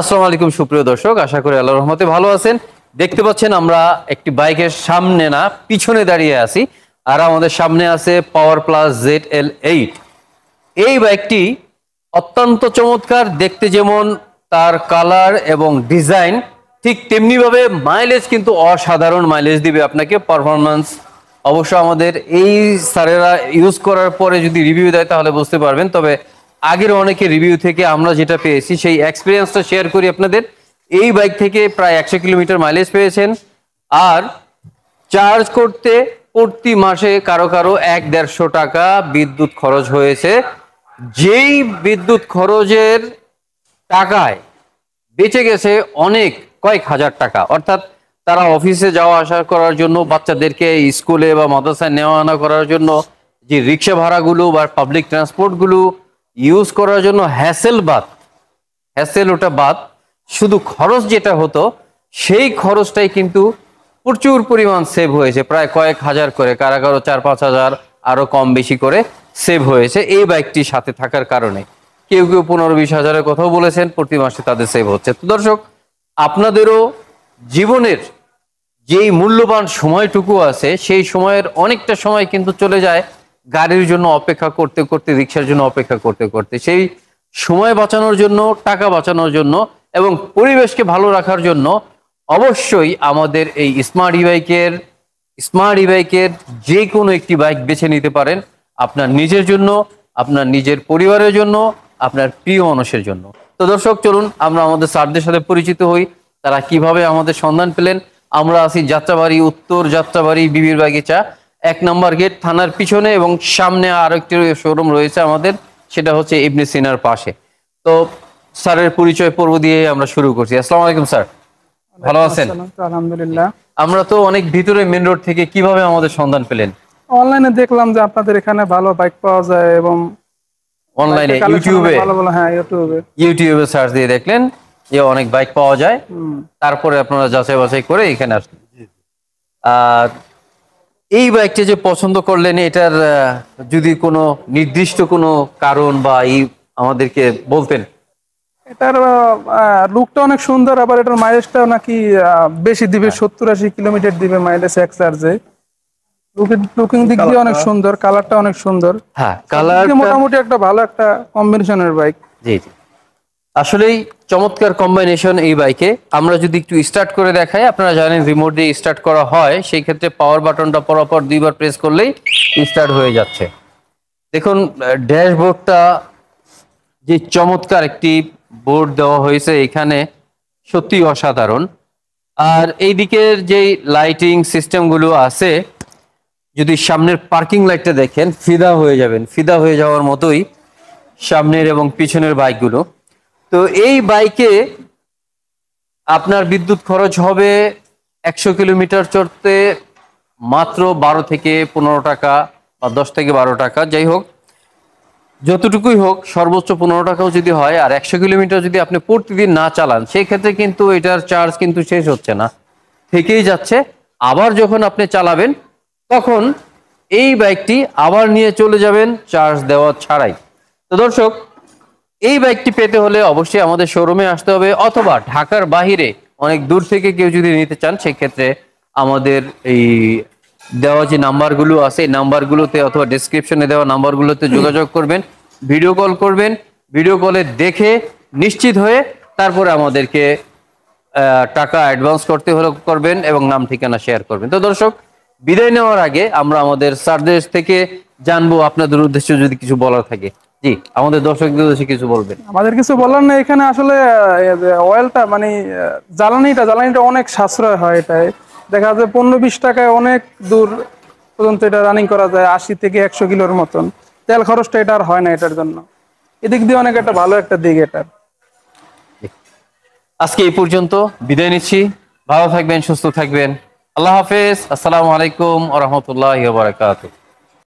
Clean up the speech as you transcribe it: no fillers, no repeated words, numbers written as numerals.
আসসালামু আলাইকুম সুপ্রিয় দর্শক, আশা করি আল্লাহর রহমতে ভালো আছেন। দেখতে পাচ্ছেন আমরা একটি বাইকের সামনে না পিছনে দাঁড়িয়ে আছি, আর আমাদের সামনে আছে পাওয়ার প্লাস ZL8। এই বাইকটি অত্যন্ত চমৎকার, দেখতে যেমন তার কালার এবং ডিজাইন ঠিক তেমনিভাবে মাইলেজ কিন্তু অসাধারণ মাইলেজ দিবে আপনাকে। পারফরমেন্স অবশ্য আমাদের এই স্যারেরা ইউজ করার পরে যদি রিভিউ দেয় তাহলে বুঝতে পারবেন। তবে আগের অনেকে রিভিউ থেকে আমরা যেটা পেয়েছি সেই এক্সপিরিয়েন্সটা শেয়ার করি আপনাদের। এই বাইক থেকে প্রায় 100 কিলোমিটার মাইলেজ পেয়েছেন, আর চার্জ করতে প্রতি মাসে কারো কারো 1-150 টাকা বিদ্যুৎ খরচ হয়েছে। যেই বিদ্যুৎ খরচের টাকায় বেঁচে গেছে অনেক কয়েক হাজার টাকা। অর্থাৎ তারা অফিসে যাওয়া আসা করার জন্য, বাচ্চাদেরকে স্কুলে বা মাদ্রাসায় নেওয়া আনা করার জন্য যে রিক্সা ভাড়াগুলো বা পাবলিক ট্রান্সপোর্টগুলো ইউজ করার জন্য হ্যাসেল ওটা বাদ, শুধু খরচ যেটা হতো সেই খরচটাই কিন্তু প্রচুর পরিমাণ সেভ হয়েছে, প্রায় কয়েক হাজার করে, কারা কারো 4-5 হাজার আরো কম বেশি করে সেভ হয়েছে এই বাইকটির সাথে থাকার কারণে। কেউ কেউ 15-20 হাজারের কথাও বলেছেন, প্রতি মাসে তাদের সেভ হচ্ছে। তো দর্শক, আপনাদেরও জীবনের যেই মূল্যবান সময়টুকু আছে সেই সময়ের অনেকটা সময় কিন্তু চলে যায় গাড়ির জন্য অপেক্ষা করতে করতে, রিক্সার জন্য অপেক্ষা করতে করতে। সেই সময় বাঁচানোর জন্য, টাকা বাঁচানোর জন্য এবং পরিবেশকে ভালো রাখার জন্য অবশ্যই আমাদের এই স্মার্ট ই বাইকের যে কোনো একটি বাইক বেছে নিতে পারেন, আপনার নিজের জন্য, আপনার নিজের পরিবারের জন্য, আপনার প্রিয় মানুষের জন্য। তো দর্শক, চলুন আমরা আমাদের স্যারদের সাথে পরিচিত হই, তারা কিভাবে আমাদের সন্ধান পেলেন। আমরা আছি যাত্রাবাড়ি, উত্তর যাত্রাবাড়ি, বিবির বাগিচা 1 নম্বর গেট থানার পিছনে, এবং সামনে আরেকটি শোরুম রয়েছে আমাদের, সেটা হচ্ছে ইবনে সিনার পাশে। তো স্যারের পরিচয় পর্ব দিয়ে আমরা শুরু করছি। আসসালামু আলাইকুম স্যার, ভালো আছেন? আলহামদুলিল্লাহ। আমরা তো অনেক ভিতরে মেন রোড থেকে, কিভাবে আমাদের সন্ধান পেলেন? অনলাইনে দেখলাম যে আপনাদের এখানে ভালো বাইক পাওয়া যায়, এবং অনলাইনে ইউটিউবে সার্চ দিয়ে দেখলেন যে অনেক বাইক পাওয়া যায়, তারপরে আপনারা যাচাই বাছাই করে এখানে আসলেন। আর এই বাইকটা যে পছন্দ করলেন, এটার যদি কোনো নির্দিষ্ট কোনো কারণ বা এই আমাদেরকে বলতেন। এটার লুকটা অনেক সুন্দর, আবার এটার মাইলেজটা নাকি বেশি দিবে, 70-80 কিলোমিটার দিবে মাইলেজ এক চার্জে। লুকিং দিক দিয়ে অনেক সুন্দর, কালারটা অনেক সুন্দর। হ্যাঁ, কালার মোটামুটি একটা ভালো একটা কম্বিনেশনের বাইক। জি জি, আসলেই চমৎকার কম্বিনেশন এই বাইকে। আমরা যদি একটু স্টার্ট করে দেখাই, আপনারা জানেন রিমোট দিয়ে স্টার্ট করা হয়, সেই ক্ষেত্রে পাওয়ার বাটনটা পরপর 2বার প্রেস করলেই স্টার্ট হয়ে যাচ্ছে। দেখুন ড্যাশবোর্ডটা যে চমৎকার একটি বোর্ড দেওয়া হয়েছে এখানে, সত্যি অসাধারণ। আর এই দিকের যে লাইটিং সিস্টেমগুলো আছে, যদি সামনের পার্কিং লাইটটা দেখেন ফিদা হয়ে যাবেন, ফিদা হয়ে যাওয়ার মতোই সামনের এবং পিছনের বাইকগুলো। তো এই বাইকে আপনার বিদ্যুৎ খরচ হবে 100 কিলোমিটার চড়তে মাত্র 12 থেকে 15 টাকা বা 10 থেকে 12 টাকা, যাই হোক যতটুকুই হোক, সর্বোচ্চ 15 টাকাও যদি হয়। আর 100 কিলোমিটার যদি আপনি প্রতিদিন না চালান, সেই ক্ষেত্রে কিন্তু এটার চার্জ কিন্তু শেষ হচ্ছে না, থেকেই যাচ্ছে। আবার যখন আপনি চালাবেন তখন এই বাইকটি আবার নিয়ে চলে যাবেন চার্জ দেওয়া ছাড়াই। তো দর্শক, এই বাইকটি পেতে হলে অবশ্যই আমাদের শোরুমে আসতে হবে, অথবা ঢাকার বাহিরে অনেক দূর থেকে কেউ যদি নিতে চান, সেক্ষেত্রে আমাদের এই দেওয়া যে নাম্বারগুলো আছে এই নাম্বারগুলোতে অথবা ডেসক্রিপশনে দেওয়া নাম্বারগুলোতে যোগাযোগ করবেন, ভিডিও কল করবেন। ভিডিও কলে দেখে নিশ্চিত হয়ে তারপরে আমাদেরকে টাকা অ্যাডভান্স করতে হলে করবেন এবং নাম ঠিকানা শেয়ার করবেন। তো দর্শক, বিদায় নেওয়ার আগে আমরা আমাদের স্যারদের থেকে জানবো আপনাদের উদ্দেশ্যে যদি কিছু বলার থাকে। জি, আমাদের দর্শকদের উদ্দেশ্যে কিছু বলবেন। আমাদের কিছু বলার নেই, এখানে আসলে অয়েলটা মানে জ্বালানিটা অনেক সাশ্রয় হয়। এটাই দেখা যায় 15-20 টাকায় অনেক দূর পর্যন্ত এটা রানিং করা যায়, 80 থেকে 100 কিলোর মতন। তেল খরচটা এটা আর হয় না এটার জন্য, এদিক দিয়ে অনেক একটা ভালো একটা দিক এটার। আজকে এই পর্যন্ত, বিদায় নিচ্ছি। ভালো থাকবেন, সুস্থ থাকবেন। আল্লাহ হাফেজ। আসসালামু আলাইকুম ওয়া রাহমাতুল্লাহি ওয়া বারাকাতুহু।